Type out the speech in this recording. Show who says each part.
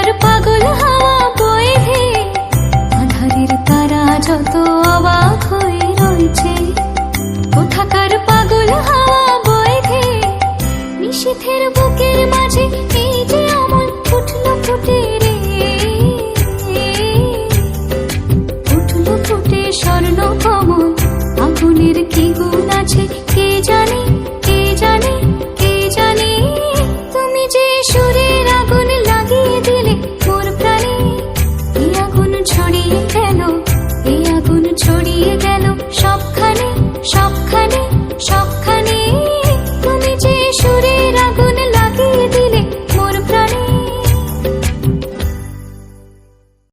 Speaker 1: কোথাকার পাগল হাওয়া বয়ে ধেয়ে আধারের তারা যত অবাক হয়ে রয়েছে। কোথাকার পাগল হাওয়া বয়ে ধেয়ে নিশীথের বুকের মাঝে এই যে অমন উঠল ফুটে রে, উঠল ফুটে স্বর্ণ কমল আগুনের কি গো